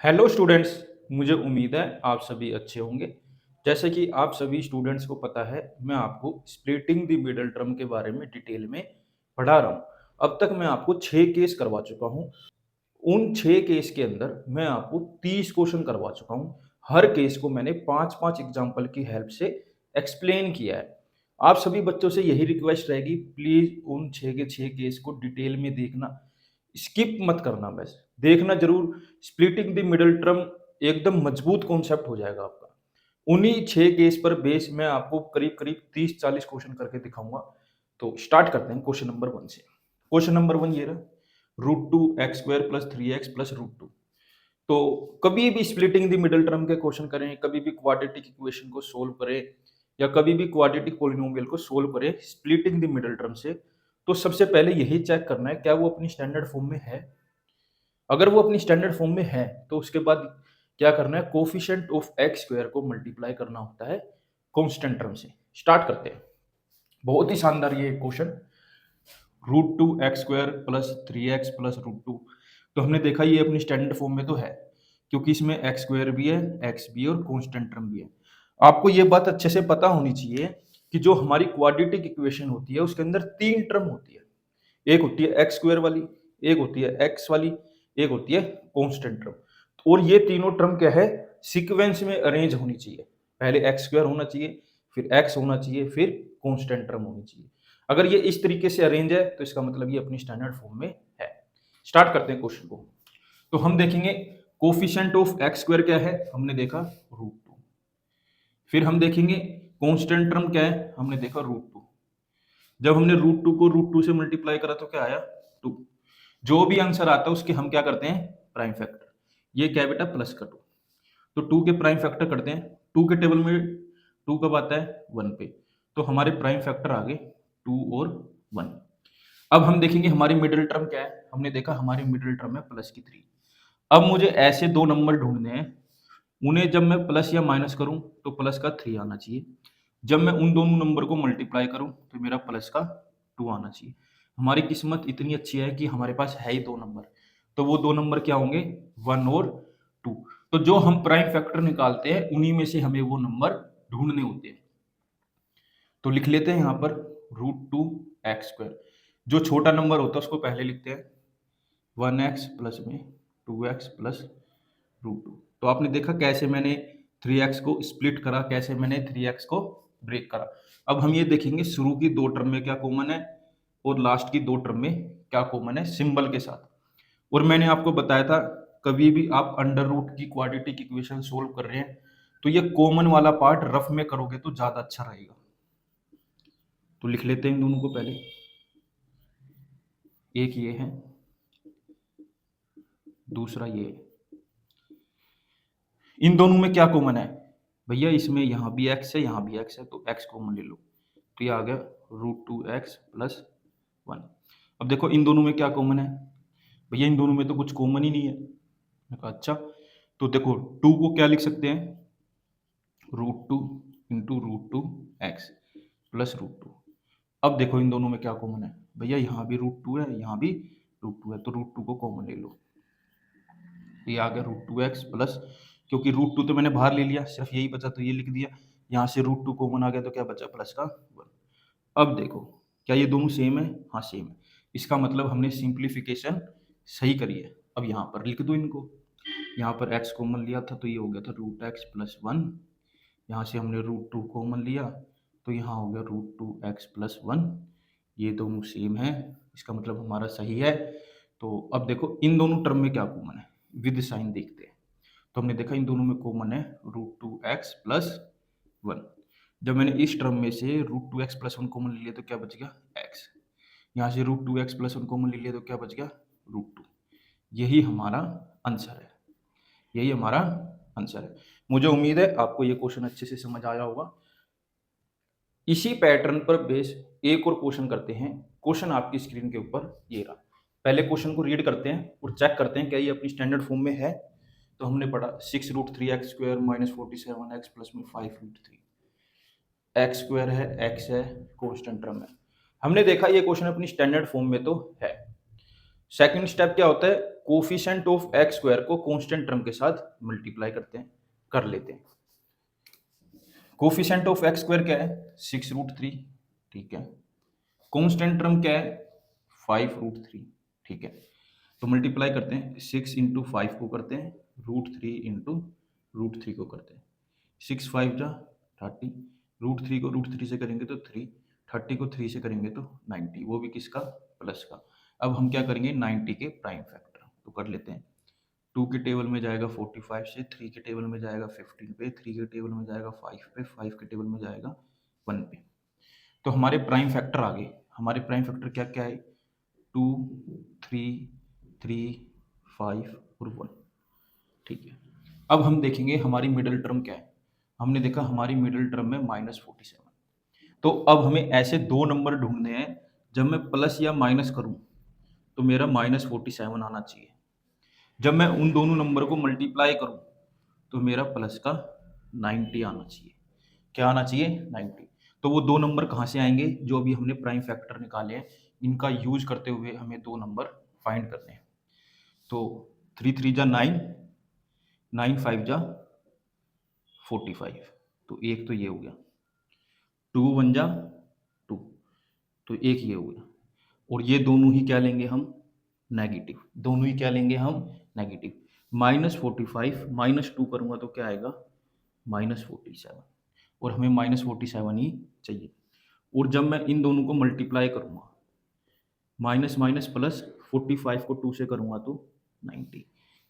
Hello students. मुझे उम्मीद है आप सभी अच्छे होंगे। जैसे कि आप सभी स्टूडेंट्स को पता है, मैं आपको स्प्लिटिंग द मिडल टर्म के बारे में डिटेल में पढ़ा रहा हूँ। अब तक मैं आपको 6 केस करवा चुका हूँ। उन 6 केस के अंदर मैं आपको 30 क्वेश्चन करवा चुका हूँ। हर केस को मैंने 5-5 एग्जाम्पल की हेल्प से एक्सप्लेन किया है। आप सभी बच्चों से यही रिक्वेस्ट रहेगी, प्लीज उन 6 के 6 केस को डिटेल में देखना, स्किप मत करना, बस देखना जरूर। स्प्लिटिंग द मिडल टर्म एकदम मजबूत कॉन्सेप्ट हो जाएगा आपका। उन्हीं 6 केस पर बेस मैं आपको करीब करीब 30-40 क्वेश्चन करके दिखाऊंगा। तो स्टार्ट करते हैं क्वेश्चन नंबर 1 से। क्वेश्चन नंबर 1 ये रहा, √2x² + 3x + √2। तो कभी भी स्प्लिटिंग द मिडल टर्म के क्वेश्चन करें, कभी भी क्वाड्रेटिक इक्वेशन को सोल्व करें, या कभी भी क्वाड्रेटिक पॉलिनोमियल को सोल्व करें स्प्लिटिंग द मिडल टर्म से, तो सबसे पहले यही चेक करना है क्या वो अपनी स्टैंडर्ड फॉर्म में है। अगर वो अपनी स्टैंडर्ड फॉर्म में है तो उसके बाद क्या करना है, कोफिशिएंट ऑफ x² को मल्टीप्लाई करना होता है कांस्टेंट टर्म से। स्टार्ट करते हैं। बहुत ही शानदार ये क्वेश्चन, √2x² + 3x + √2। तो हमने देखा ये अपनी स्टैंडर्ड फॉर्म में तो है, क्योंकि इसमें x² भी है, x भी है और कांस्टेंट टर्म भी है। आपको ये बात अच्छे से पता होनी चाहिए कि जो हमारी क्वाड्रेटिक इक्वेशन होती है उसके अंदर 3 टर्म होती है। एक होती है x² वाली, एक होती है x वाली, एक होती है कांस्टेंट टर्म। और ये तीनों टर्म क्या है, सीक्वेंस में अरेंज होनी चाहिए। पहले x² होना चाहिए, फिर x होना चाहिए, फिर कांस्टेंट टर्म होनी चाहिए। अगर ये इस तरीके से अरेंज है तो इसका मतलब ये अपनी स्टैंडर्ड फॉर्म में है। स्टार्ट करते हैं क्वेश्चन को। तो हम देखेंगे कोफिशिएंट ऑफ x² क्या है, हमने देखा √2। फिर हम देखेंगे कांस्टेंट टर्म क्या है, हमने देखा √2। जब हमने √2 को √2 से मल्टीप्लाई करा तो क्या आया, 2। जो भी आंसर आता है उसके हम क्या करते हैं, प्राइम फैक्टर। ये क्या है बेटा, प्लस का 2। तो 2 के प्राइम फैक्टर करते हैं। 2 के टेबल में 2 कब आता है, 1 पे। तो हमारे प्राइम फैक्टर आ गए 2 और 1। अब हम देखेंगे हमारी मिडिल टर्म क्या है। हमने देखा हमारी मिडिल टर्म है प्लस की 3। अब मुझे ऐसे दो नंबर ढूंढने हैं, उन्हें जब मैं प्लस या माइनस करूं तो प्लस का 3 आना चाहिए। जब मैं उन दोनों नंबर को मल्टीप्लाई करूं तो मेरा प्लस का 2 आना चाहिए। हमारी किस्मत इतनी अच्छी है कि हमारे पास है ही दो नंबर। तो वो दो नंबर क्या होंगे, 1 और 2। तो जो हम प्राइम फैक्टर निकालते हैं उन्हीं में से हमें वो नंबर ढूंढने होते हैं। तो लिख लेते हैं यहाँ पर √2x²। जो छोटा नंबर होता है उसको पहले लिखते हैं, 1x प्लस में 2x प्लस √2। तो आपने देखा कैसे मैंने 3x को स्प्लिट करा, कैसे मैंने 3x को ब्रेक करा। अब हम ये देखेंगे शुरू की दो टर्म में क्या कॉमन है और लास्ट की दो टर्म में क्या कॉमन है, सिंबल के साथ। और मैंने आपको बताया था, कभी भी आप अंडर रूट की क्वाड्रेटिक इक्वेशन सोल्व कर रहे हैं तो ये कॉमन वाला पार्ट रफ में करोगे तो ज्यादा अच्छा रहेगा। तो लिख लेते हैं इन दोनों को पहले। एक ये है, दूसरा ये है। इन दोनों में क्या कॉमन है भैया, इसमें यहाँ भी x है यहाँ भी x है, तो x कॉमन ले लो। तो ये आ गया √2x + 1। अब देखो इन दोनों में क्या कॉमन है भैया, इन दोनों में तो कुछ कॉमन ही नहीं है। मैं कहा अच्छा, तो देखो 2 को क्या लिख सकते हैं, √2 इंटू √2x प्लस √2। अब देखो इन दोनों में क्या कॉमन है भैया, यहाँ भी √2 है यहाँ भी √2 है, तो √2 को कॉमन ले लो। ये आ गया √2x प्लस, क्योंकि √2 तो मैंने बाहर ले लिया, सिर्फ यही बचा तो ये लिख दिया। यहाँ से √2 कॉमन आ गया तो क्या बचा, प्लस का 1। अब देखो क्या ये दोनों सेम है, हाँ सेम है। इसका मतलब हमने सिंप्लीफिकेशन सही करी है। अब यहाँ पर लिख दो इनको। यहाँ पर x कॉमन लिया था तो ये हो गया था √x + 1। यहाँ से हमने √2 कॉमन लिया तो यहाँ हो गया √2x + 1। ये दोनों सेम है, इसका मतलब हमारा सही है। तो अब देखो इन दोनों टर्म में क्या कॉमन है, विद साइन देखते हैं। तो हमने देखा इन दोनों में कॉमन है √2x + 1। जब मैंने इस टर्म में से √2x + 1 कॉमन ले लिया तो क्या बच गया, x। यहाँ से √2x + 1 कॉमन ले लिया तो क्या बच गया, √2। यही हमारा आंसर है, यही हमारा आंसर है। मुझे उम्मीद है आपको ये क्वेश्चन अच्छे से समझ आया होगा। इसी पैटर्न पर बेस एक और क्वेश्चन करते हैं। क्वेश्चन आपकी स्क्रीन के ऊपर ये रहा। पहले क्वेश्चन को रीड करते हैं और चेक करते हैं क्या ये अपनी स्टैंडर्ड फॉर्म में है। तो हमने पढ़ा 6√3x² - 47x + 5√3। x² है, x है, कांस्टेंट टर्म है। हमने देखा ये क्वेश्चन अपनी स्टैंडर्ड फॉर्म में तो है। सेकंड स्टेप क्या होता है, कोफिशिएंट ऑफ एक्स स्क्वायर को कांस्टेंट टर्म के साथ मल्टीप्लाई कर लेते हैं। कोफिशिएंट ऑफ एक्स स्क्वायर क्या है 6√3, ठीक है। कांस्टेंट टर्म क्या है 5√3, ठीक है। तो मल्टीप्लाई करते हैं, 6 इंटू 5 को करते हैं √3 इंटू √3 को करते हैं, 6 5 जा 30, √3 को √3 से करेंगे तो 3, 30 को 3 से करेंगे तो 90, वो भी किसका प्लस का। अब हम क्या करेंगे 90 के प्राइम फैक्टर तो कर लेते हैं। 2 के टेबल में जाएगा 45 से, 3 के टेबल में जाएगा 15 पे, 3 के टेबल में जाएगा 5 पे, 5 के टेबल में जाएगा 1 पे। तो हमारे प्राइम फैक्टर आ गए। हमारे प्राइम फैक्टर क्या क्या है 2, 3, 3, 5 और 1, ठीक है। अब हम देखेंगे हमारी मिडिल टर्म क्या है। हमने देखा हमारी मिडिल टर्म में -47। तो अब हमें ऐसे दो नंबर ढूंढने हैं जब मैं प्लस या माइनस करूं तो मेरा -47 आना चाहिए। जब मैं उन दोनों नंबर को मल्टीप्लाई करूं तो मेरा प्लस का 90 आना चाहिए। क्या आना चाहिए 90। तो वो दो नंबर कहाँ से आएंगे जो अभी हमने प्राइम फैक्टर निकाले हैं, इनका यूज करते हुए हमें दो नंबर फाइंड करने हैं। तो 3 3 जा 9, 9 5 जा 45, तो एक तो ये हो गया, 2 1 जा 2, तो एक ये हो गया। और ये दोनों ही क्या लेंगे हम नेगेटिव, दोनों ही क्या लेंगे हम नेगेटिव। -45 -2 करूंगा तो क्या आएगा -47, और हमें -47 ही चाहिए। और जब मैं इन दोनों को मल्टीप्लाई करूंगा माइनस माइनस प्लस 45 को 2 से करूंगा तो 90,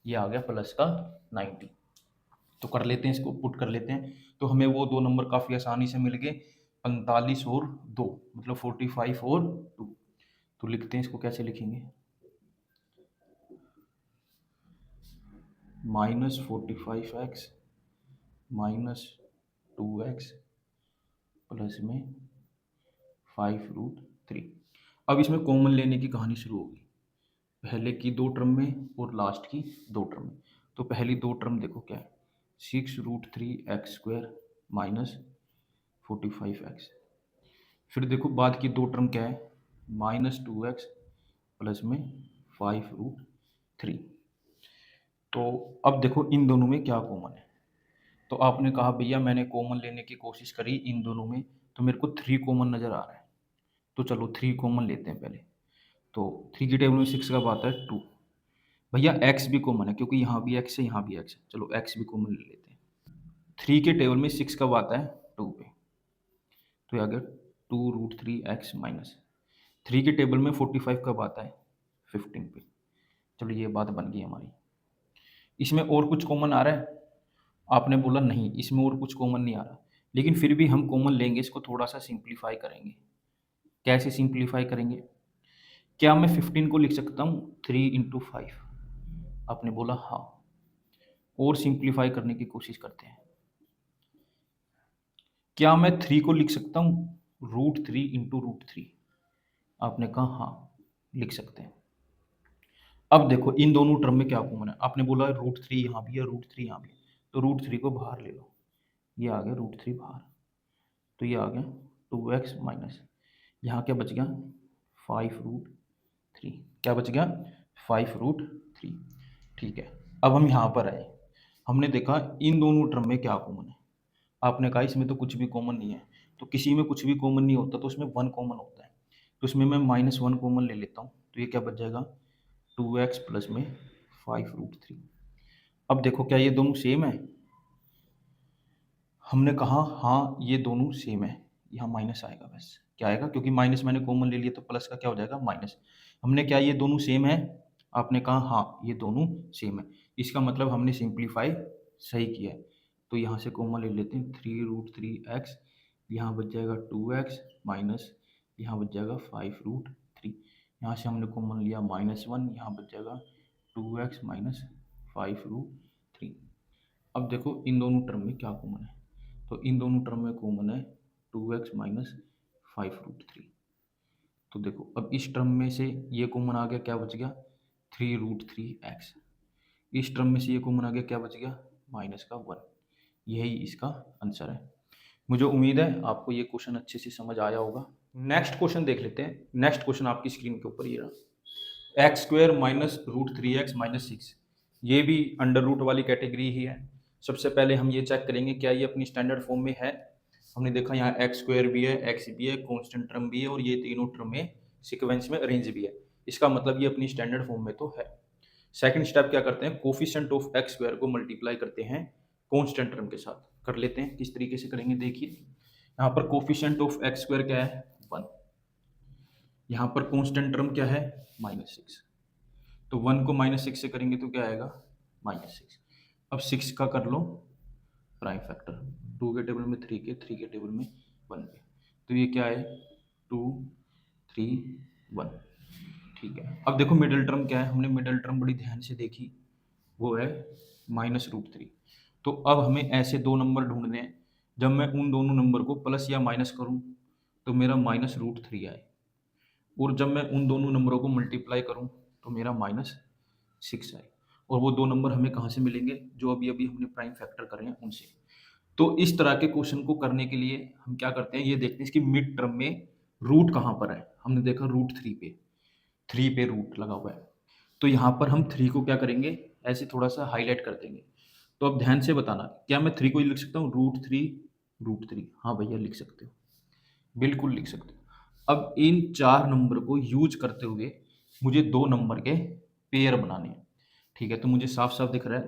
ये आ गया प्लस का 90। तो कर लेते हैं, इसको पुट कर लेते हैं। तो हमें वो दो नंबर काफ़ी आसानी से मिल गए, 45 और 2, मतलब 45 और 2। तो लिखते हैं, इसको कैसे लिखेंगे -45x -2x प्लस में 5√3। अब इसमें कॉमन लेने की कहानी शुरू होगी, पहले की दो टर्म में और लास्ट की दो टर्म में। तो पहली दो टर्म देखो क्या है 6√3x² -45x। फिर देखो बाद की दो टर्म क्या है -2x प्लस में 5√3। तो अब देखो इन दोनों में क्या कॉमन है। तो आपने कहा भैया मैंने कॉमन लेने की कोशिश करी इन दोनों में तो मेरे को 3 कॉमन नज़र आ रहा है। तो चलो 3 कॉमन लेते हैं पहले। तो 3 की टेबल में 6 कब आता है 2। भैया x भी कॉमन है क्योंकि यहाँ भी x है यहाँ भी x है, चलो x भी कॉमन ले लेते हैं। 3 के टेबल में 6 कब आता है 2 पे, तो ये आ गया 2√3x माइनस। 3 के टेबल में 45 कब आता है 15 पे। चलो ये बात बन गई हमारी। इसमें और कुछ कॉमन आ रहा है, आपने बोला नहीं इसमें और कुछ कॉमन नहीं आ रहा, लेकिन फिर भी हम कॉमन लेंगे, इसको थोड़ा सा सिंप्लीफाई करेंगे। कैसे सिंप्लीफाई करेंगे, क्या मैं 15 को लिख सकता हूँ 3 इंटू 5, आपने बोला हाँ। और सिंप्लीफाई करने की कोशिश करते हैं, क्या मैं 3 को लिख सकता हूँ √3 इंटू √3, आपने कहा हाँ लिख सकते हैं। अब देखो इन दोनों टर्म में क्या कॉमन है, आपने बोला √3 यहाँ भी है √3 यहाँ भी है, तो √3 को बाहर ले लो, ये आ गया √3 बाहर, तो ये आ गया 2x माइनस, यहाँ क्या बच गया 5√3, क्या बच गया 5√3, ठीक है। अब हम यहाँ पर आए, हमने देखा इन दोनों टर्म में क्या कॉमन है, आपने कहा इसमें तो कुछ भी कॉमन नहीं है। तो किसी में कुछ भी कॉमन नहीं होता तो उसमें 1 कॉमन होता है, तो इसमें मैं -1 कॉमन ले लेता हूँ, तो ये क्या बच जाएगा 2x प्लस में 5√3। अब देखो क्या ये दोनों सेम है, हमने कहा हाँ ये दोनों सेम है, यहाँ माइनस आएगा बस, क्या आएगा क्योंकि माइनस मैंने कॉमन ले लिया तो प्लस का क्या हो जाएगा माइनस। हमने क्या ये दोनों सेम है, आपने कहा हाँ ये दोनों सेम है, इसका मतलब हमने सिंप्लीफाई सही किया है। तो यहाँ से कॉमन ले लेते हैं 3√3x, यहाँ बच जाएगा 2x माइनस, यहाँ बच जाएगा 5√3, यहाँ से हमने कॉमन लिया -1, यहाँ बच जाएगा 2x माइनस 5√3। अब देखो इन दोनों टर्म में क्या कॉमन है, तो इन दोनों टर्म में कॉमन है 2x माइनस 5√3। तो देखो अब इस टर्म में से ये कॉमन आ गया, क्या बच गया 3√3x, इस टर्म में से ये कॉमन आ गया, क्या बच गया माइनस का 1। यही इसका आंसर है। मुझे उम्मीद है आपको ये क्वेश्चन अच्छे से समझ आया होगा। नेक्स्ट क्वेश्चन देख लेते हैं। नेक्स्ट क्वेश्चन आपकी स्क्रीन के ऊपर ये रहा। X square minus root three x minus six, ये भी अंडर रूट वाली कैटेगरी ही है। सबसे पहले हम ये चेक करेंगे क्या ये अपनी स्टैंडर्ड फॉर्म में है। हमने देखा यहाँ एक्स स्क्वायर भी है, एक्स भी है, कांस्टेंट टर्म भी है और ये तीनों टर्म में सीक्वेंस में अरेंज भी है। इसका मतलब ये अपनी स्टैंडर्ड फॉर्म में तो है। सेकंड स्टेप क्या करते हैं, कोफिशिएंट ऑफ एक्स स्क्वायर को मल्टीप्लाई करते हैं कांस्टेंट टर्म के साथ। कर लेते हैं, किस तरीके से करेंगे देखिए। यहाँ पर कोफिशिएंट ऑफ एक्स स्क्वायर क्या है, 1। यहाँ पर कांस्टेंट टर्म क्या है, -6। तो 1 को -6 से करेंगे तो क्या आएगा, -6। अब 6 का कर लो प्राइम फैक्टर, 2 के टेबल में 3 के, 3 के टेबल में 1 के, तो ये क्या है 2 3 1। ठीक है, अब देखो मिडिल टर्म क्या है, हमने मिडिल टर्म बड़ी ध्यान से देखी, वो है -√3। तो अब हमें ऐसे दो नंबर ढूंढने हैं जब मैं उन दोनों नंबर को प्लस या माइनस करूं तो मेरा -√3 आए, और जब मैं उन दोनों नंबरों को मल्टीप्लाई करूं तो मेरा -6 आए। और वो दो नंबर हमें कहाँ से मिलेंगे, जो अभी अभी हमने प्राइम फैक्टर करे हैं उनसे। तो इस तरह के क्वेश्चन को करने के लिए हम क्या करते हैं, ये देखते हैं इसकी मिड टर्म में रूट कहाँ पर है। हमने देखा √3 पे, 3 पे रूट लगा हुआ है, तो यहाँ पर हम 3 को क्या करेंगे, ऐसे थोड़ा सा हाईलाइट कर देंगे। तो अब ध्यान से बताना, क्या मैं 3 को ही लिख सकता हूँ √3 हाँ भैया लिख सकते हो, बिल्कुल लिख सकते हो। अब इन चार नंबर को यूज करते हुए मुझे दो नंबर के पेयर बनाने हैं। ठीक है, तो मुझे साफ साफ दिख रहा है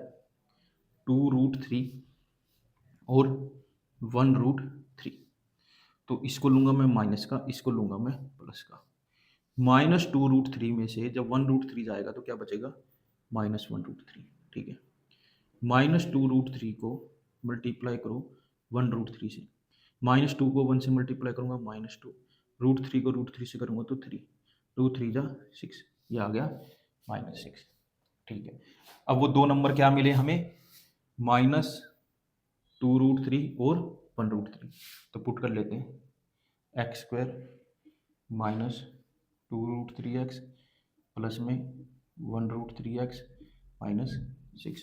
2√3 और 1√3। तो इसको लूंगा मैं माइनस का, इसको लूंगा मैं प्लस का। -2√3 में से जब 1√3 जाएगा तो क्या बचेगा, -1√3। ठीक है, -2√3 को मल्टीप्लाई करो 1√3 से, -2 को 1 से मल्टीप्लाई करूंगा -2, √3 को √3 से करूंगा तो 3, 2 3 जा 6, ये आ गया -6। ठीक है, अब वो दो नंबर क्या मिले हमें, -2√3 और 1√3। तो पुट कर लेते हैं एक्स स्क्वायर -2√3x प्लस में 1√3x -6।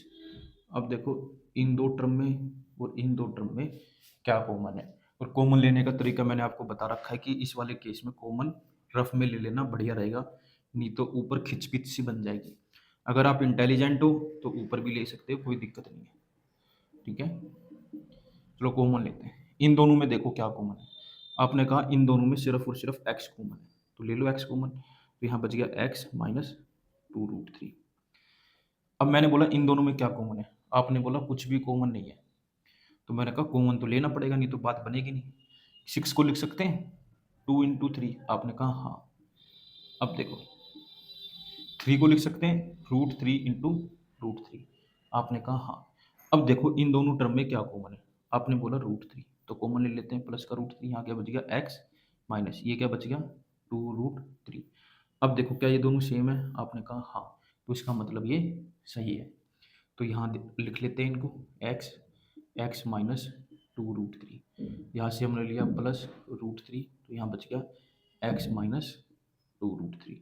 अब देखो इन दो टर्म में और इन दो टर्म में क्या कॉमन है, और कॉमन लेने का तरीका मैंने आपको बता रखा है कि इस वाले केस में कॉमन रफ में ले लेना बढ़िया रहेगा, नहीं तो ऊपर खिचपिच सी बन जाएगी। अगर आप इंटेलिजेंट हो तो ऊपर भी ले सकते हो, कोई दिक्कत नहीं है। ठीक है, चलो कॉमन लेते हैं। इन दोनों में देखो क्या कॉमन है, आपने कहा इन दोनों में सिर्फ और सिर्फ एक्स कॉमन है, तो ले लो एक्स कॉमन। तो यहाँ बच गया एक्स -2√3। अब मैंने बोला इन दोनों में क्या कॉमन है, आपने बोला कुछ भी कॉमन नहीं है, तो मैंने कहा कॉमन तो लेना पड़ेगा, नहीं तो बात बनेगी नहीं। 6 को लिख सकते हैं 2 × 3, आपने कहा हाँ। अब देखो 3 को लिख सकते हैं √3 × √3, आपने कहा हाँ। अब देखो इन दोनों टर्म में क्या कॉमन है, आपने बोला √3, तो कॉमन ले लेते हैं प्लस का √3, यहाँ क्या बच गया x माइनस ये क्या बच गया 2√3। अब देखो क्या ये दोनों सेम है, आपने कहा हाँ, तो इसका मतलब ये सही है। तो यहाँ लिख लेते हैं इनको x -2√3, यहाँ से हमने लिया प्लस √3, तो यहाँ बच गया x -2√3।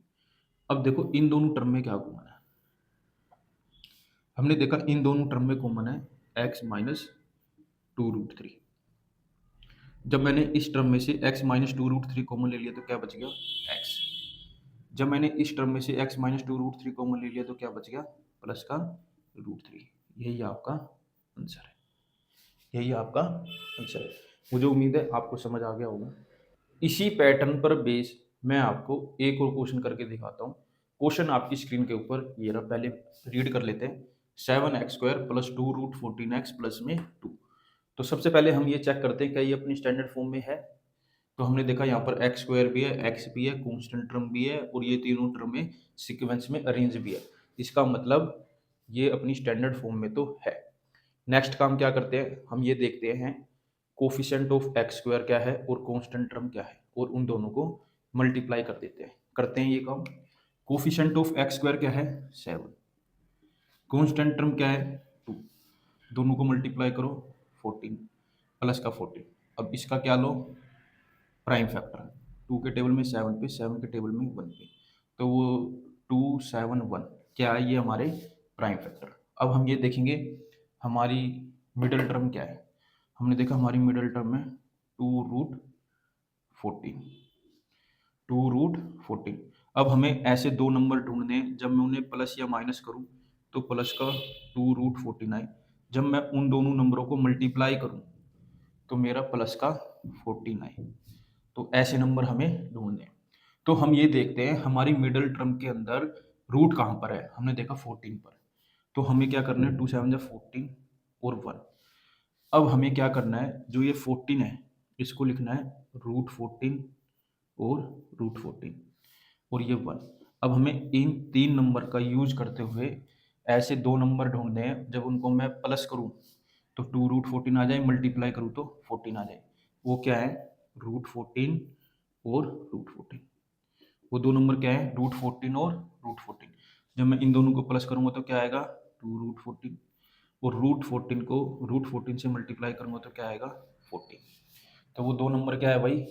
अब देखो इन दोनों टर्म में क्या कॉमन है, हमने देखा इन दोनों टर्म में कॉमन है x -2√3। जब मैंने इस टर्म में से x -2√3 कॉमन ले लिया तो क्या बच गया x। जब मैंने इस टर्म में से x -2√3 कॉमन ले लिया तो क्या बच गया प्लस का √3। यही आपका आंसर है, यही आपका आंसर है। मुझे उम्मीद है आपको समझ आ गया होगा। इसी पैटर्न पर बेस मैं आपको एक और क्वेश्चन करके दिखाता हूँ। क्वेश्चन आपकी स्क्रीन के ऊपर ये रहा, पहले रीड कर लेते हैं। 7x² प्लस 2√14x प्लस में 2। तो सबसे पहले हम ये चेक करते हैं क्या ये अपनी स्टैंडर्ड फॉर्म में है। तो हमने देखा यहाँ पर x² भी है, x भी है, कांस्टेंट टर्म भी है, और ये तीनों टर्म में सीक्वेंस में अरेंज भी है। इसका मतलब ये अपनी स्टैंडर्ड फॉर्म में तो है। नेक्स्ट काम क्या करते हैं, हम ये देखते हैं कोफिशिएंट ऑफ x² क्या है और कांस्टेंट टर्म क्या है, और उन दोनों को मल्टीप्लाई कर देते हैं। करते हैं ये काम। कोफिशिएंट ऑफ x² क्या है 7, कांस्टेंट टर्म क्या है 2, दोनों को मल्टीप्लाई करो 14 प्लस का 14। अब इसका क्या लो प्राइम फैक्टर, 2 के टेबल में 7 पे, 7 के टेबल में 1 पे, तो वो 2 7 1 क्या है, ये हमारे प्राइम फैक्टर। अब हम ये देखेंगे हमारी मिडिल टर्म क्या है। हमने देखा हमारी मिडिल टर्म में 2√14, 2√14। अब हमें ऐसे दो नंबर ढूंढने हैं, जब मैं उन्हें प्लस या माइनस करूं तो प्लस का 2√49, जब मैं उन दोनों नंबरों को मल्टीप्लाई करूं तो मेरा प्लस का 49। तो ऐसे नंबर हमें ढूंढने हैं। तो हम ये देखते हैं हमारी मिडिल टर्म के अंदर रूट कहाँ पर है, हमने देखा 14 पर। तो हमें क्या करना है, 2 7 14 और 1। अब हमें क्या करना है, जो ये 14 है इसको लिखना है √14 और √14 और ये 1। अब हमें इन तीन नंबर का यूज करते हुए ऐसे दो नंबर ढूंढने हैं, जब उनको मैं प्लस करूं तो 2√14 आ जाए, मल्टीप्लाई करूं तो 14 आ जाए। वो क्या है, √14 और √14। वो दो नंबर क्या है, √14 और √14। जब मैं इन दोनों को प्लस करूंगा तो क्या आएगा, 2√14 और √14 को √14 से मल्टीप्लाई करूंगा तो क्या आएगा, 14। तो वो दो नंबर क्या है भाई,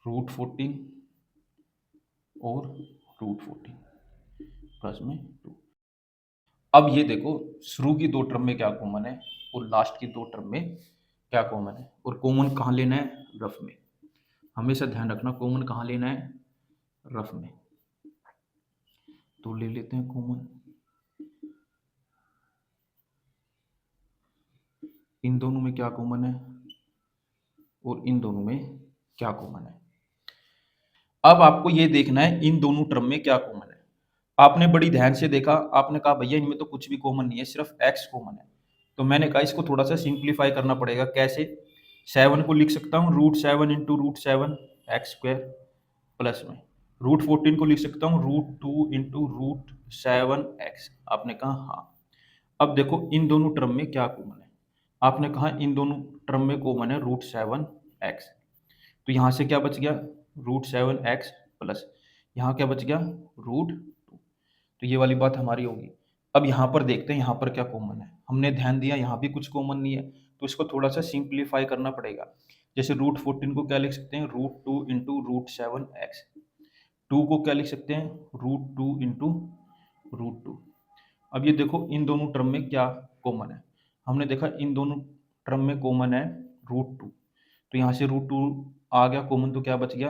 √14 और √14 प्लस में 2। अब ये देखो शुरू की दो टर्म में क्या कॉमन है और लास्ट की दो टर्म में क्या कॉमन है, और कॉमन कहाँ लेना है, रफ में। हमेशा ध्यान रखना कॉमन कहाँ लेना है, रफ में। तो ले लेते हैं कॉमन, इन दोनों में क्या कॉमन है और इन दोनों में क्या कॉमन है। अब आपको ये देखना है इन दोनों टर्म में क्या कॉमन है। आपने बड़ी ध्यान से देखा, आपने कहा भैया इनमें तो कुछ भी कॉमन नहीं है, सिर्फ एक्स कॉमन है। तो मैंने कहा इसको थोड़ा सा सिंप्लीफाई करना पड़ेगा। कैसे, 7 को लिख सकता हूँ √7 इंटू √7 एक्स स्क्वायर, प्लस में √14 को लिख सकता हूँ √2 इंटू √7 एक्स। आपने कहा हाँ। अब देखो इन दोनों टर्म में क्या कॉमन है, आपने कहा इन दोनों टर्म में कॉमन है √7 एक्स। तो यहाँ से क्या बच गया, √7 एक्स प्लस यहाँ क्या बच गया, √2। तो ये वाली बात हमारी होगी। अब यहाँ पर देखते हैं यहाँ पर क्या कॉमन है। हमने ध्यान दिया यहाँ भी कुछ कॉमन नहीं है, तो इसको थोड़ा सा सिंप्लीफाई करना पड़ेगा। जैसे √14 को क्या लिख सकते हैं, √2 इंटू √7 एक्स। 2 को क्या लिख सकते हैं, √2 इंटू √2। अब ये देखो इन दोनों टर्म में क्या कॉमन है। हमने देखा इन दोनों टर्म में कॉमन है √2। तो यहाँ से √2 आ गया कॉमन, तो क्या बच गया,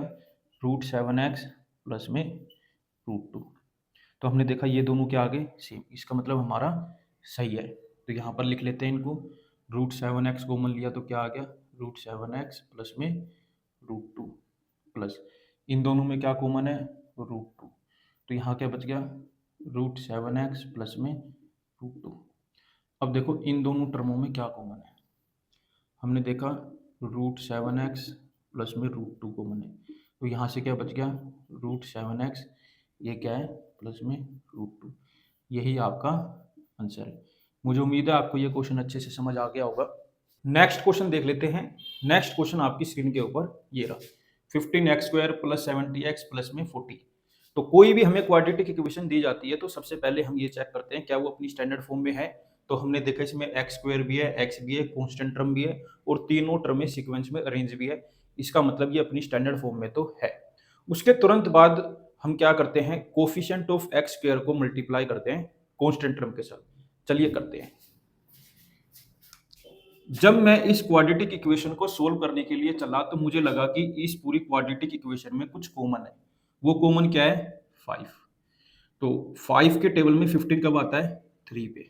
√7 एक्स प्लस में √2। तो हमने देखा ये दोनों क्या आ गए, सेम। इसका मतलब हमारा सही है। तो यहाँ पर लिख लेते हैं इनको, √7 एक्स कॉमन लिया तो क्या आ गया, √7 एक्स प्लस में √2 प्लस इन दोनों में क्या कॉमन है, √2। तो यहाँ क्या बच गया, √7 एक्स प्लस में √2। अब देखो इन दोनों टर्मों में क्या कॉमन है। हमने देखा √7 एक्स प्लस में √2 कॉमन है, तो यहाँ से क्या बच गया, √7 एक्स, ये क्या है प्लस में √2। यही आपका आंसर है। मुझे उम्मीद है आपको ये क्वेश्चन अच्छे से समझ आ गया होगा। नेक्स्ट क्वेश्चन देख लेते हैं। नेक्स्ट क्वेश्चन आपकी स्क्रीन के ऊपर ये रहा, 15x² प्लस 70x प्लस में 40। तो कोई भी हमें क्वाड्रेटिक इक्वेशन दी जाती है तो सबसे पहले हम ये चेक करते हैं क्या वो अपनी स्टैंडर्ड फॉर्म में है। तो हमने देखा इसमें x² भी है, x भी है, कांस्टेंट टर्म भी है और तीनों टर्म में सीक्वेंस में अरेंज भी है। इसका मतलब ये अपनी स्टैंडर्ड फॉर्म में तो है। उसके तुरंत बाद हम क्या करते हैं, कोफिशिएंट ऑफ x² को मल्टीप्लाई करते हैं कांस्टेंट टर्म के साथ। चलिए करते हैं। जब मैं इस क्वाड्रेटिक इक्वेशन को सोल्व करने के लिए चला तो मुझे लगा कि इस पूरी क्वाड्रेटिक इक्वेशन में कुछ कॉमन है। वो कॉमन क्या है, 5। तो 5 के टेबल में 15 कब आता है, 3 पे।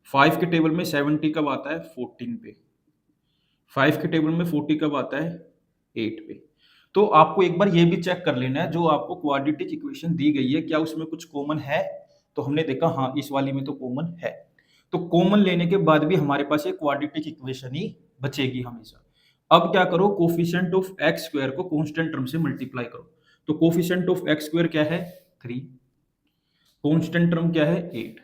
5 के टेबल में 70 कब आता है, 14 पे। 5 के टेबल में 40 कब आता है, 8 पे। तो आपको एक बार ये भी चेक कर लेना है, जो आपको क्वाड्रेटिक इक्वेशन दी गई है क्या उसमें कुछ कॉमन है। तो हमने देखा हाँ इस वाली में तो कॉमन है। तो कॉमन लेने के बाद भी हमारे पास एक क्वाड्रेटिक इक्वेशन ही बचेगी हमेशा। अब क्या करो, कोफिशिएंट ऑफ x² को कांस्टेंट टर्म से मल्टीप्लाई करो। तो कोफिशिएंट ऑफ x² क्या है, 3। कांस्टेंट टर्म क्या है, 8।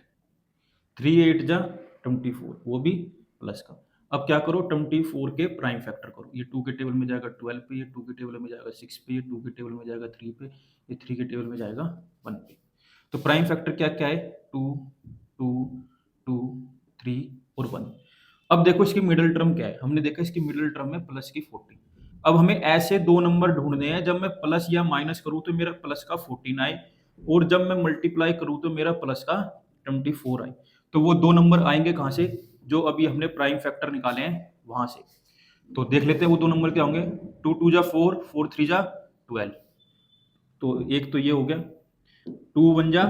3 8 जा 24, वो भी प्लस का। अब क्या करो, 24 के प्राइम फैक्टर करो। ये 2 के टेबल में जाएगा 12 पे, ये 2 के टेबल में जाएगा 6 पे, ये 2 के टेबल में जाएगा 3 पे, ये 3 के टेबल में जाएगा 1 पे। तो प्राइम फैक्टर क्या क्या है, 2 2 2 3 और 1। अब देखो इसकी मिडिल टर्म क्या है। हमने देखा इसकी मिडिल टर्म है प्लस की 40। अब हमें ऐसे दो नंबर ढूंढने हैं जब मैं प्लस या माइनस करूं तो मेरा प्लस का 14 आए और जब मैं मल्टीप्लाई करूं तो मेरा प्लस का 24 आए। तो वो दो नंबर आएंगे कहां से, जो अभी हमने प्राइम फैक्टर निकाले हैं वहां से। तो देख लेते हैं वो दो नंबर क्या होंगे, 2 2 जा 4, 4 3 जा 12। तो एक तो ये हो गया, 2 वन जा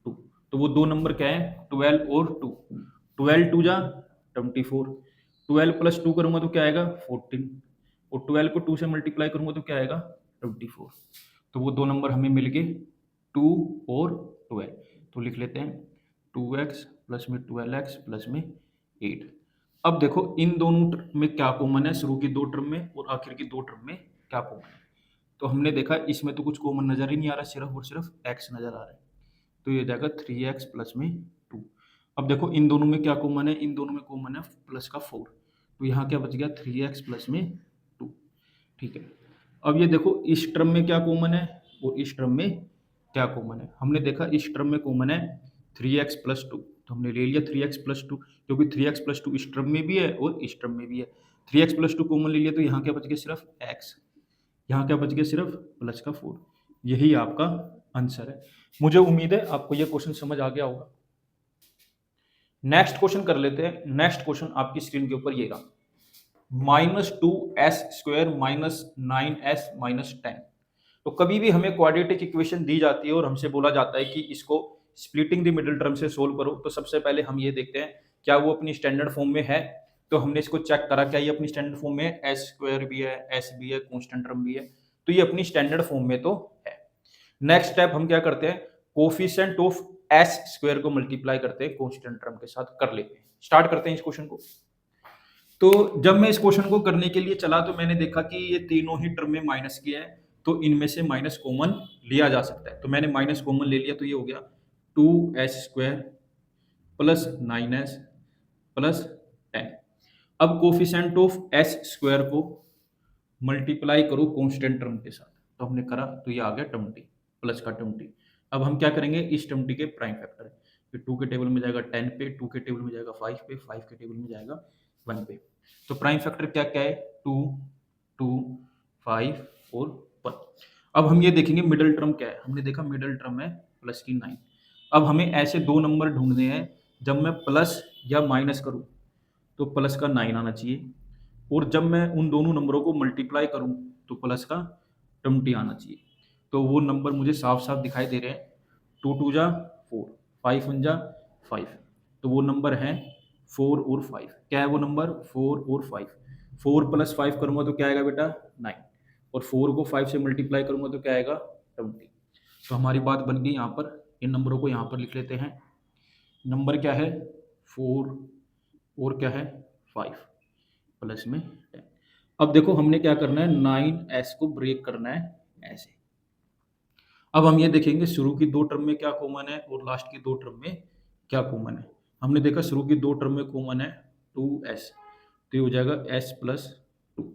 2, तो वो दो नंबर क्या है, 12 और 2, 12 2 जा 24, 12 प्लस 2 करूंगा तो क्या आएगा 14, और 12 को 2 से मल्टीप्लाई करूंगा तो क्या आएगा 24। तो वो दो नंबर हमें मिल गए 2 और 12। तो लिख लेते हैं 2x प्लस में 12x प्लस में 8। अब देखो इन दोनों टर्म में क्या कॉमन है, शुरू की दो टर्म में और आखिर की दो टर्म में क्या कॉमन है। तो हमने देखा इसमें तो कुछ कॉमन नजर ही नहीं आ रहा, सिर्फ और सिर्फ x नजर आ रहा है, तो ये जाएगा 3x प्लस में 2। अब देखो इन दोनों में क्या कॉमन है, इन दोनों में कॉमन है प्लस का 4, तो यहाँ क्या बच गया 3x प्लस में 2। ठीक है, अब ये देखो इस टर्म में क्या कॉमन है और इस टर्म में क्या कॉमन है। हमने देखा इस टर्म में कॉमन है 3x प्लस 2, तो हमने ले लिया 3x प्लस 2, क्योंकि 3x प्लस 2 इस टर्म में भी है और इस टर्म में भी है। 3x प्लस 2 कॉमन ले लिया तो यहाँ क्या बच गया सिर्फ x, यहाँ क्या बच गया सिर्फ प्लस का 4। यही आपका आंसर है। मुझे उम्मीद है आपको यह क्वेश्चन समझ आ गया होगा। नेक्स्ट क्वेश्चन कर लेते हैं। नेक्स्ट क्वेश्चन आपकी स्क्रीन के ऊपर ये रहा, -2s² माइनस 9s माइनस 10। तो कभी भी हमें क्वाड्रेटिक इक्वेशन दी जाती है और हमसे बोला जाता है कि इसको स्प्लिटिंग द मिडिल टर्म से सोल्व करो, तो सबसे पहले हम ये देखते हैं क्या वो अपनी स्टैंडर्ड फॉर्म में है। तो हमने इसको चेक करा, क्या ये अपनी स्टैंडर्ड फॉर्म में है, s² भी है, s भी है, कांस्टेंट टर्म भी है, तो ये अपनी स्टैंडर्ड फॉर्म में तो है। नेक्स्ट स्टेप हम क्या करते हैं, कोफिशिएंट ऑफ s² को मल्टीप्लाई करते हैं कांस्टेंट टर्म के साथ, कर लेते हैं। स्टार्ट करते हैं इस क्वेश्चन को। तो जब मैं इस क्वेश्चन को करने के लिए चला तो मैंने देखा कि ये तीनों ही टर्म में माइनस किया है, तो इनमें से माइनस कॉमन लिया जा सकता है। तो मैंने माइनस कॉमन ले लिया, तो ये हो गया 2s² प्लस 9s प्लस 10। अब कोफिशिएंट ऑफ s² को मल्टीप्लाई करो कांस्टेंट टर्म के साथ, तो हमने करा तो ये आ गया 20 प्लस का 20। अब हम क्या करेंगे, इस 20 के प्राइम फैक्टर, फिर 2 के टेबल में जाएगा 10 पे, 2 के टेबल में जाएगा 5 पे, 5 के टेबल में जाएगा 1 पे। तो प्राइम फैक्टर क्या क्या है, 2 2 5 और 1। अब हम ये देखेंगे मिडिल टर्म क्या है। हमने देखा मिडिल टर्म है प्लस की 9। अब हमें ऐसे दो नंबर ढूंढने हैं जब मैं प्लस या माइनस करूं तो प्लस का 9 आना चाहिए, और जब मैं उन दोनों नंबरों को मल्टीप्लाई करूं तो प्लस का 20 आना चाहिए। तो वो नंबर मुझे साफ साफ दिखाई दे रहे हैं, 2 2 जा 4, 5 1 जा 5, तो वो नंबर है 4 और 5। क्या है वो नंबर, 4 और 5। 4 प्लस 5 करूंगा तो क्या आएगा बेटा 9, और 4 को 5 से मल्टीप्लाई करूंगा तो क्या आएगा 20। तो हमारी बात बन गई। यहाँ पर इन नंबरों को यहाँ पर लिख लेते हैं। नंबर क्या है 4 और क्या है 5 प्लस में 10। अब देखो हमने क्या करना है, 9s को ब्रेक करना है ऐसे। अब हम ये देखेंगे शुरू की दो टर्म में क्या कॉमन है और लास्ट की दो टर्म में क्या कॉमन है। हमने देखा शुरू की दो टर्म में कॉमन है 2s, तो ये हो जाएगा s प्लस 2।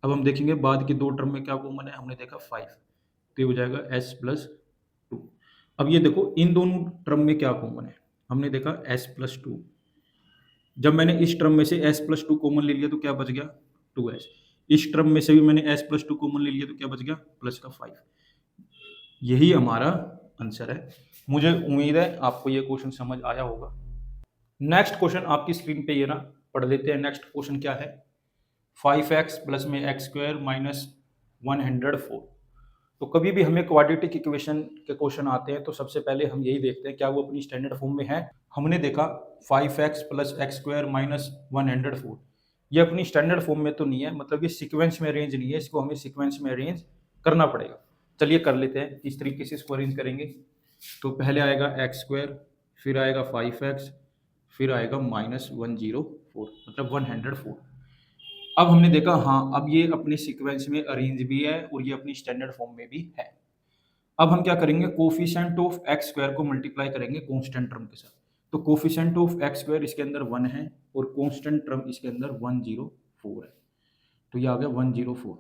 अब हम देखेंगे बाद की दो टर्म में क्या कॉमन है। हमने देखा 5, तो ये हो जाएगा s प्लस 2। अब ये देखो इन दोनों टर्म में क्या कॉमन है। हमने देखा s प्लस 2, जब मैंने इस टर्म में से s प्लस 2 कॉमन ले लिया तो क्या बच गया 2s। इस टर्म में से भी मैंने s प्लस 2 कॉमन ले लिया तो क्या बच गया प्लस का 5। यही हमारा आंसर है। मुझे उम्मीद है आपको ये क्वेश्चन समझ आया होगा। नेक्स्ट क्वेश्चन आपकी स्क्रीन पे ये ना, पढ़ लेते हैं। नेक्स्ट क्वेश्चन क्या है, 5x प्लस में x² माइनस 104। तो कभी भी हमें क्वाड्रेटिक इक्वेशन के क्वेश्चन आते हैं तो सबसे पहले हम यही देखते हैं क्या वो अपनी स्टैंडर्ड फॉर्म में है। हमने देखा 5x प्लस x² माइनस 104, ये अपनी स्टैंडर्ड फॉर्म में तो नहीं है, मतलब ये सीक्वेंस में अरेंज नहीं है, इसको हमें सीक्वेंस में अरेंज करना पड़ेगा। चलिए कर लेते हैं। इस तरीके से इसको अरेंज करेंगे तो पहले आएगा x², फिर आएगा 5x, फिर आएगा माइनस 104 मतलब 104। अब हमने देखा हाँ अब ये अपने सीक्वेंस में अरेंज भी है और ये अपनी स्टैंडर्ड फॉर्म में भी है। अब हम क्या करेंगे, कोफिशिएंट ऑफ x² को मल्टीप्लाई करेंगे कांस्टेंट टर्म के साथ। तो कोफिशिएंट ऑफ x² इसके अंदर 1 है और कांस्टेंट टर्म इसके अंदर 104 है, तो ये आ गया 104।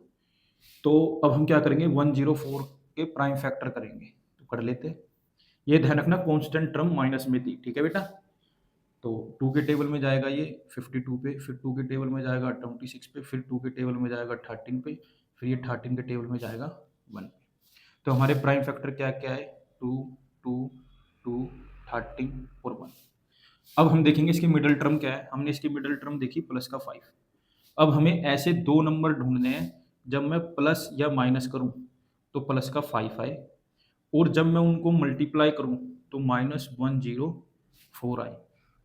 तो अब हम क्या करेंगे 104 के प्राइम फैक्टर करेंगे, तो कर लेते हैं। ये ध्यान रखना कांस्टेंट टर्म माइनस में थी, ठीक है बेटा। तो 2 के टेबल में जाएगा ये 52 पे, फिर 2 के टेबल में जाएगा 26 पे, फिर 2 के टेबल में जाएगा 13 पे, फिर ये 13 के टेबल में जाएगा 1 पे। तो हमारे प्राइम फैक्टर क्या क्या है 2 2 2 13 और 1। अब हम देखेंगे इसकी मिडिल टर्म क्या है। हमने इसकी मिडिल टर्म देखी प्लस का 5। अब हमें ऐसे दो नंबर ढूंढने हैं जब मैं प्लस या माइनस करूं तो प्लस का 5 आए, और जब मैं उनको मल्टीप्लाई करूं तो -104 आए।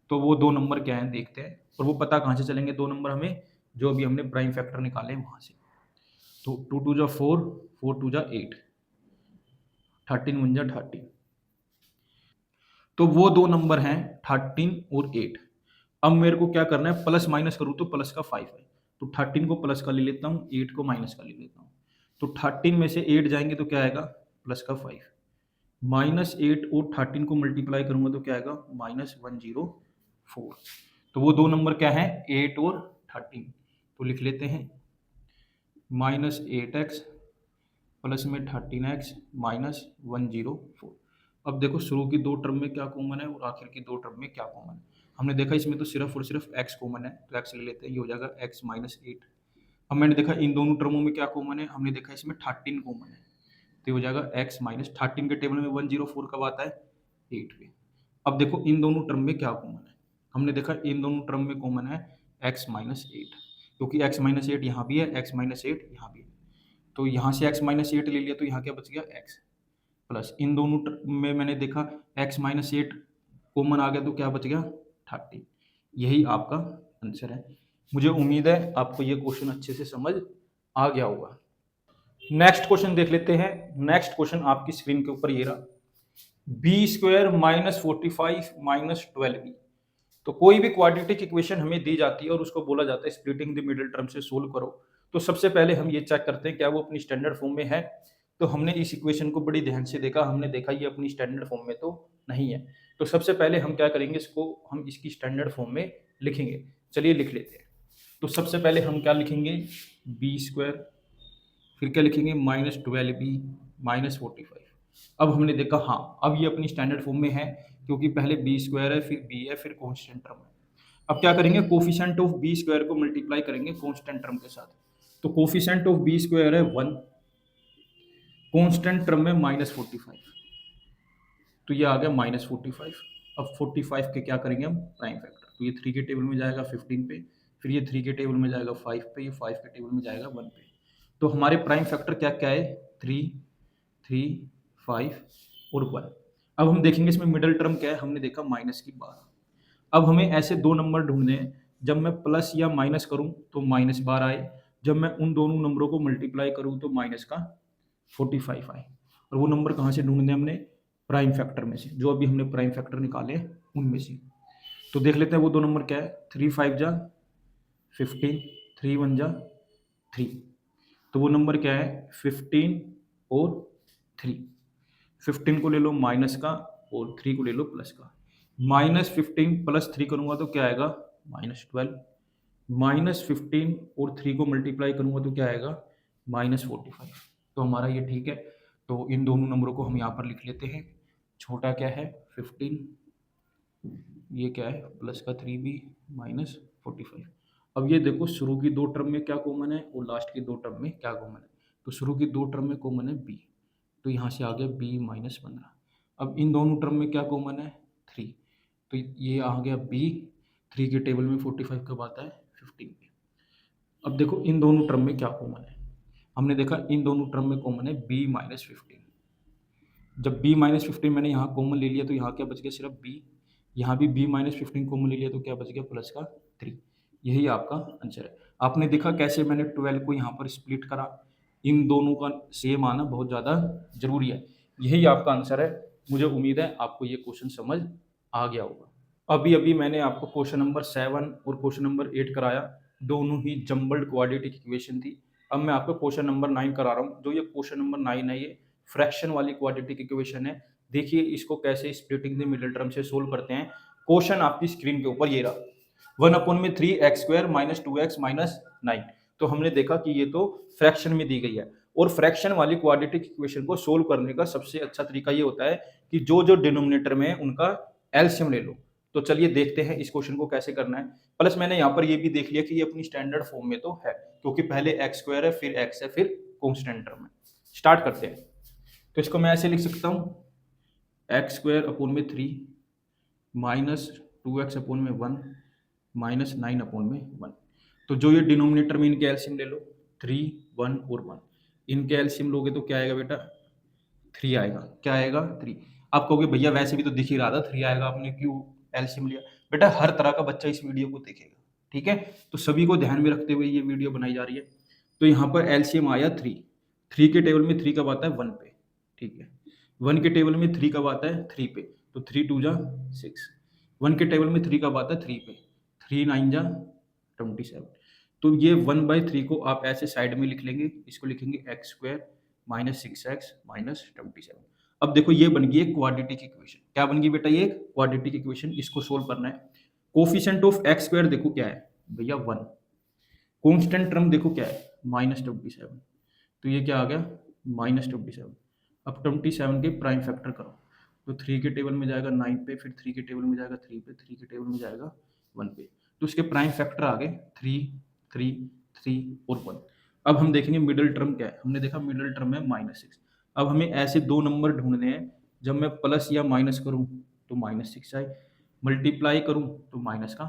तो वो दो नंबर क्या हैं देखते हैं, और वो पता कहाँ से चलेंगे दो नंबर हमें, जो अभी हमने प्राइम फैक्टर निकाले वहां से। तो 2 2 जा 4, 4 2 जा 8, 13 1 जा 13। तो वो दो नंबर हैं 13 और 8। अब मेरे को क्या करना है, प्लस माइनस करूँ तो प्लस का 5 है, तो 13 को प्लस का ले लेता हूँ, 8 को माइनस का ले लेता हूँ। तो 13 में से 8 जाएंगे तो क्या आएगा, प्लस का 5। -8 और 13 को मल्टीप्लाई करूंगा तो क्या आएगा, -104। तो वो दो नंबर क्या है, 8 और 13। तो लिख लेते हैं -8x प्लस में 13x -104। अब देखो शुरू की दो टर्म में क्या कॉमन है और आखिर की दो टर्म में क्या कॉमन है। हमने देखा इसमें तो सिर्फ और सिर्फ x कॉमन है, तो x ले लेते हैं, ये हो जाएगा x -8। अब मैंने देखा इन दोनों टर्मों में क्या कॉमन है, हमने देखा इसमें 13 कॉमन है, तो ये हो जाएगा x -13 के टेबल में 104 कब आता है, 8 पे। अब देखो इन दोनों टर्म में क्या कॉमन है, हमने देखा इन दोनों टर्म में कॉमन है x -8, क्योंकि x -8 यहाँ भी है, x -8 यहाँ भी है। तो यहाँ से x -8 ले लिया तो यहाँ क्या बच गया, x प्लस इन दोनों में मैंने देखा x -8 कॉमन आ गया तो क्या बच गया, 13। यही आपका आंसर है। मुझे उम्मीद है आपको ये क्वेश्चन अच्छे से समझ आ गया होगा। नेक्स्ट क्वेश्चन देख लेते हैं। नेक्स्ट क्वेश्चन आपकी स्क्रीन के ऊपर ये रहा, b² -45 -12b। तो कोई भी क्वाड्रेटिक इक्वेशन हमें दी जाती है और उसको बोला जाता है स्प्लिटिंग द मिडिल टर्म से सोल्व करो। तो सबसे पहले हम ये चेक करते हैं क्या वो अपनी स्टैंडर्ड फॉर्म में है। तो हमने इस इक्वेशन को बड़ी ध्यान से देखा, हमने देखा ये अपनी स्टैंडर्ड फॉर्म में तो नहीं है। तो सबसे पहले हम क्या करेंगे, इसको हम इसकी स्टैंडर्ड फॉर्म में लिखेंगे। चलिए लिख लेते हैं। तो सबसे पहले हम क्या लिखेंगे, b², फिर क्या लिखेंगे -12b -45। अब हमने देखा हाँ अब ये अपनी स्टैंडर्ड फॉर्म में है, क्योंकि पहले b² है, फिर b है, फिर कांस्टेंट टर्म है। अब क्या करेंगे, कोफिशिएंट ऑफ b² को मल्टीप्लाई करेंगे कांस्टेंट टर्म के साथ। तो कोफिशिएंट ऑफ b² है 1, कांस्टेंट टर्म में -45, तो ये आ गया -45। अब 45 के क्या करेंगे हम, प्राइम फैक्टर। तो ये 3 के टेबल में जाएगा 15 पे, फिर ये 3 के टेबल में जाएगा 5 पे, ये 5 के टेबल में जाएगा 1 पे। तो हमारे प्राइम फैक्टर क्या क्या है, 3, 3, 5 और 1। अब हम देखेंगे इसमें मिडिल टर्म क्या है, हमने देखा -12। अब हमें ऐसे दो नंबर ढूंढने हैं जब मैं प्लस या माइनस करूं तो -12 आए, जब मैं उन दोनों नंबरों को मल्टीप्लाई करूं तो माइनस का 45 आए। और वो नंबर कहाँ से ढूंढने, हमने प्राइम फैक्टर में से, जो अभी हमने प्राइम फैक्टर निकाले उनमें से। तो देख लेते हैं वो दो नंबर क्या है, 3 5 जा 15, 3 1 जा 3। तो वो नंबर क्या है, 15 और 3। 15 को ले लो माइनस का और 3 को ले लो प्लस का। -15 + 3 करूंगा तो क्या आएगा, -12। -15 और 3 को मल्टीप्लाई करूंगा तो क्या आएगा, -45। तो हमारा ये ठीक है। तो इन दोनों नंबरों को हम यहाँ पर लिख लेते हैं। छोटा क्या है 15, ये क्या है प्लस का 3b -45। अब ये देखो शुरू की दो टर्म में क्या कॉमन है और लास्ट की दो टर्म में क्या कॉमन है। तो शुरू की दो टर्म में कॉमन है b, तो यहाँ से आ गया b -15। अब इन दोनों टर्म में क्या कॉमन है, 3, तो ये आ गया b। 3 के टेबल में 45 कब आता है, 15 पे। अब देखो इन दोनों टर्म में क्या कॉमन है, हमने देखा इन दोनों टर्म में कॉमन है b -15। जब b -15 मैंने यहाँ कॉमन ले लिया तो यहाँ क्या बच गया, सिर्फ b। यहाँ भी b -15 कॉमन ले लिया तो क्या बच गया, प्लस का 3। यही आपका आंसर है। आपने देखा कैसे मैंने 12 को यहाँ पर स्प्लिट करा, इन दोनों का सेम आना बहुत ज़्यादा जरूरी है। यही आपका आंसर है। मुझे उम्मीद है आपको ये क्वेश्चन समझ आ गया होगा। अभी अभी मैंने आपको क्वेश्चन नंबर 7 और क्वेश्चन नंबर 8 कराया, दोनों ही जम्बल्ड क्वाड्रेटिक इक्वेशन थी। अब मैं आपको क्वेश्चन नंबर 9 करा रहा हूँ। जो ये क्वेश्चन नंबर 9 है ये फ्रैक्शन वाली क्वाड्रेटिक इक्वेशन है। देखिए इसको कैसे स्प्लिटिंग द मिडिल टर्म से सोल्व करते हैं। क्वेश्चन आपकी स्क्रीन के ऊपर ये रहा, 1/3x² -2x -9। तो हमने देखा कि ये तो फ्रैक्शन में दी गई है, और फ्रैक्शन वाली क्वाड्रेटिक इक्वेशन को सोल्व करने का सबसे अच्छा तरीका ये होता है कि जो जो डिनोमिनेटर में है उनका एलसीएम ले लो। तो चलिए देखते हैं इस क्वेश्चन को कैसे करना है। प्लस मैंने यहाँ पर ये भी देख लिया कि ये अपनी स्टैंडर्ड फॉर्म में तो है, क्योंकि पहले x² है, फिर x है, फिर कांस्टेंट टर्म है। स्टार्ट करते हैं। तो इसको मैं ऐसे लिख सकता हूँ, x²/3 -2x/1 -9/1। तो जो ये डिनोमिनेटर में इनके एलसीएम ले लो, 3, 1 और 1। इनके एलसीएम लोगे तो क्या आएगा बेटा, 3 आएगा। क्या आएगा, 3। आप कहोगे भैया वैसे भी तो दिख ही रहा था 3 आएगा, आपने क्यों एलसीएम लिया? बेटा हर तरह का बच्चा इस वीडियो को देखेगा, ठीक है? तो सभी को ध्यान में रखते हुए ये वीडियो बनाई जा रही है। तो यहाँ पर एलसीएम आया 3। 3 के टेबल में 3 कब आता है, 1 पे, ठीक है? 1 के टेबल में 3 कब आता है, 3 पे, तो 3 2 जा 6। 1 के टेबल में 3 कब आता है, 3 पे, 3 9 जा 27। तो ये 1/3 को आप ऐसे साइड में लिख लेंगे, इसको लिखेंगे x square minus 6x minus 27। अब देखो ये बन गई एक क्वाड्रेटिक इक्वेशन। क्या बन गई बेटा, ये क्वाड्रेटिक इक्वेशन। इसको सोल्व करना है। कोफिशिएंट ऑफ एक्स स्क्वायर देखो क्या है भैया, 1। कांस्टेंट टर्म देखो क्या है, -27। तो ये क्या आ गया, -27। अब 27 के प्राइम फैक्टर करो, तो 3 के टेबल में जाएगा 9 पे, फिर 3 के टेबल में जाएगा 3 पे, 3 के टेबल में जाएगा 1 पे। तो इसके प्राइम फैक्टर आ गए 3 3 3 और 1। अब हम देखेंगे मिडिल टर्म क्या है। हमने देखा मिडिल टर्म है -6। अब हमें ऐसे दो नंबर ढूंढने हैं, जब मैं प्लस या माइनस करूं तो -6 आए, मल्टीप्लाई करूं तो माइनस का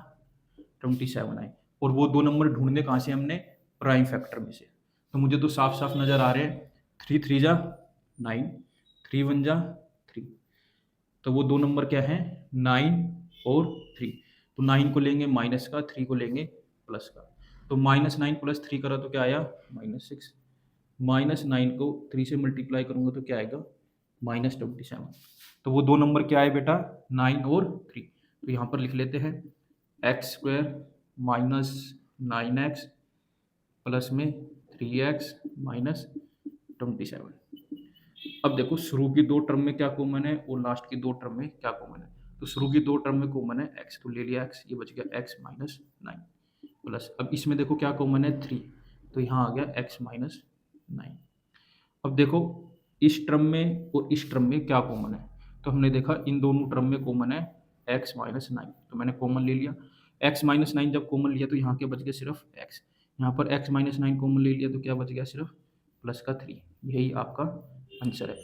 27 आए। और वो दो नंबर ढूंढने कहाँ से, हमने प्राइम फैक्टर में से। तो मुझे तो साफ साफ नजर आ रहे हैं, 3 3 जा 9, 3 1 जा 3। तो वो दो नंबर क्या है, 9 और 3। तो 9 को लेंगे माइनस का, 3 को लेंगे प्लस का। तो -9 + 3 करा तो क्या आया, -6। -9 को 3 से मल्टीप्लाई करूंगा तो क्या आएगा, -27। तो वो दो नंबर क्या है बेटा, 9 और 3। तो यहाँ पर लिख लेते हैं x square minus 9x plus में 3x माइनस 27। अब देखो शुरू की दो टर्म में क्या कॉमन है और लास्ट की दो टर्म में क्या कॉमन है। तो शुरू की दो टर्म में कॉमन है x, तो ले लिया x, ये बच गया x माइनस 9 प्लस। अब इसमें देखो क्या कॉमन है, 3, तो यहाँ आ गया x माइनस 9। अब देखो इस टर्म में और इस टर्म में क्या कॉमन है। तो हमने देखा इन दोनों टर्म में कॉमन है x माइनस 9, तो मैंने कॉमन ले लिया। x माइनस 9 जब कॉमन लिया तो यहाँ के बच गया सिर्फ x। यहाँ पर x माइनस 9 कॉमन ले लिया तो क्या बच गया, सिर्फ प्लस का 3। यही आपका आंसर है।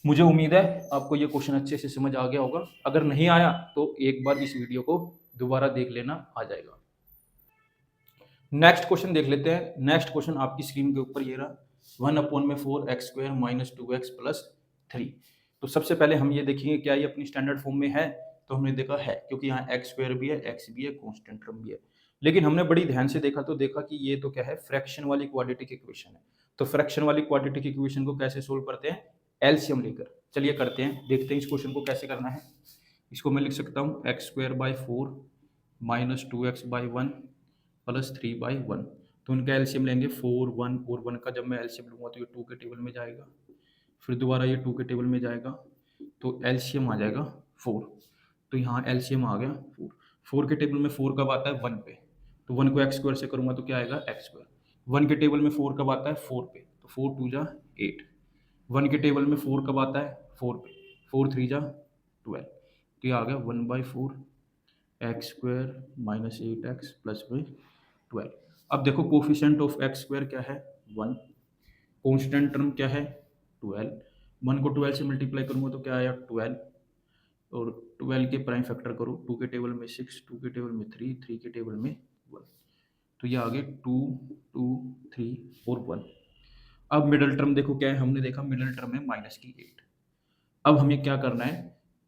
मुझे उम्मीद है आपको ये क्वेश्चन अच्छे से समझ आ गया होगा। अगर नहीं आया तो एक बार इस वीडियो को दोबारा देख लेना, आ जाएगा। नेक्स्ट क्वेश्चन देख लेते हैं। नेक्स्ट क्वेश्चन आपकी स्क्रीन के ऊपर ये रहा, 1/4 x square minus 2x plus 3। तो सबसे पहले हम ये देखेंगे क्या ये अपनी स्टैंडर्ड फॉर्म में है। तो हमने देखा है, क्योंकि यहाँ एक्स स्क्वायर भी है, एक्स भी है, कॉन्स्टेंट टर्म भी है। लेकिन हमने बड़ी ध्यान से देखा तो देखा कि ये तो क्या है, फ्रैक्शन वाली क्वाड्रेटिक इक्वेशन है। तो फ्रैक्शन वाली क्वाड्रेटिक इक्वेशन को कैसे सोल्व करते हैं, एलसीएम लेकर। चलिए करते हैं, देखते हैं इस क्वेश्चन को कैसे करना है। इसको मैं लिख सकता हूँ x square by 4 minus 2x by 1 plus 3/1। तो उनका एलसीएम लेंगे 4 1 और 1 का जब मैं एलसीएम लूंगा तो ये 2 के टेबल में जाएगा, फिर दोबारा ये 2 के टेबल में जाएगा, तो एलसीएम आ जाएगा 4। तो यहाँ एलसीएम आ गया 4। 4 के टेबल में 4 कब आता है, 1 पे, तो 1 को एक्स स्क्वायर से करूंगा तो क्या आएगा, एक्स स्क्वायर। 1 के टेबल में 4 कब आता है, 4 पे, तो 4 2 जा 8। 1 के टेबल में 4 कब आता है, 4 पे, 4 3 जा 12। तो ये आ गया 1/4 x square minus 8x plus में 12। अब देखो कोफिशिएंट ऑफ एक्स स्क्वायर क्या है, 1। कांस्टेंट टर्म क्या है, 12। 1 को 12 से मल्टीप्लाई करूंगा तो क्या आया, 12। और 12 के प्राइम फैक्टर करो, 2 के टेबल में 6, 2 के टेबल में 3, 3 के टेबल में 1। तो ये आगे 2 2 3 और 1। अब मिडल टर्म देखो क्या है, हमने देखा मिडल टर्म है माइनस की 8। अब हमें क्या करना है,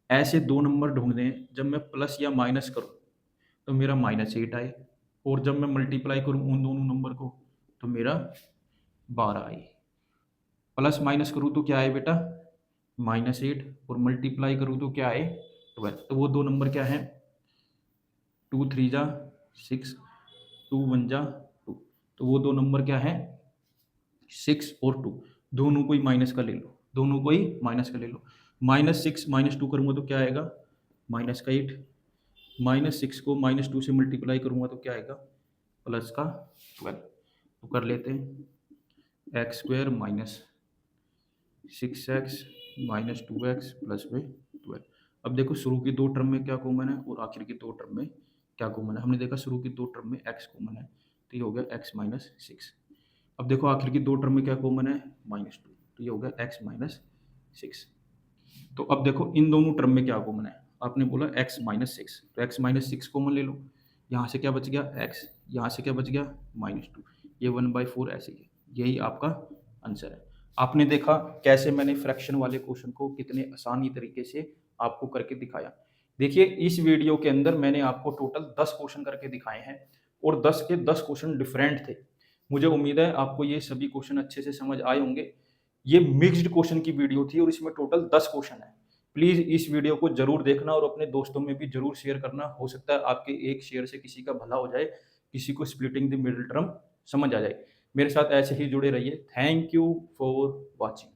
ऐसे दो नंबर ढूंढने हैं जब मैं प्लस या माइनस करूं तो मेरा -8 आए, और जब मैं मल्टीप्लाई करूं उन दोनों नंबर को तो मेरा 12 आए। प्लस माइनस करूं तो क्या आए बेटा, -8, और मल्टीप्लाई करूं तो क्या आए, 12। तो वो दो नंबर क्या है, 2 3 जा 6, 2 1 जा 2। तो वो दो नंबर क्या है, 6 और 2। दोनों को ही माइनस का ले लो, दोनों को ही माइनस का ले लो। -6 -2 करूंगा तो क्या आएगा, -8। -6 को -2 से मल्टीप्लाई करूंगा तो क्या आएगा, प्लस का 12। तो कर लेते हैं x square minus 6x minus 2x plus में 12। अब देखो शुरू की दो टर्म में क्या कॉमन है और आखिर की दो टर्म में क्या कॉमन है। हमने देखा शुरू की दो टर्म में x कॉमन है, तो ये हो गया x माइनस 6। अब देखो आखिर की दो टर्म में क्या कॉमन है, -2, तो ये हो गया x माइनस 6। तो अब देखो इन दोनों टर्म में क्या कॉमन है, आपने बोला x माइनस 6, तो x माइनस 6 कॉमन ले लो। यहाँ से क्या बच गया x, यहाँ से क्या बच गया -2, ये 1/4 ऐसे ही है। यही आपका आंसर है। आपने देखा कैसे मैंने फ्रैक्शन वाले क्वेश्चन को कितने आसानी तरीके से आपको करके दिखाया। देखिए इस वीडियो के अंदर मैंने आपको टोटल 10 क्वेश्चन करके दिखाए हैं और 10 के 10 क्वेश्चन डिफरेंट थे। मुझे उम्मीद है आपको ये सभी क्वेश्चन अच्छे से समझ आए होंगे। ये मिक्स्ड क्वेश्चन की वीडियो थी और इसमें टोटल 10 क्वेश्चन है। प्लीज़ इस वीडियो को ज़रूर देखना और अपने दोस्तों में भी ज़रूर शेयर करना। हो सकता है आपके एक शेयर से किसी का भला हो जाए, किसी को स्प्लिटिंग द मिडल टर्म समझ आ जाए। मेरे साथ ऐसे ही जुड़े रहिए। Thank you for watching.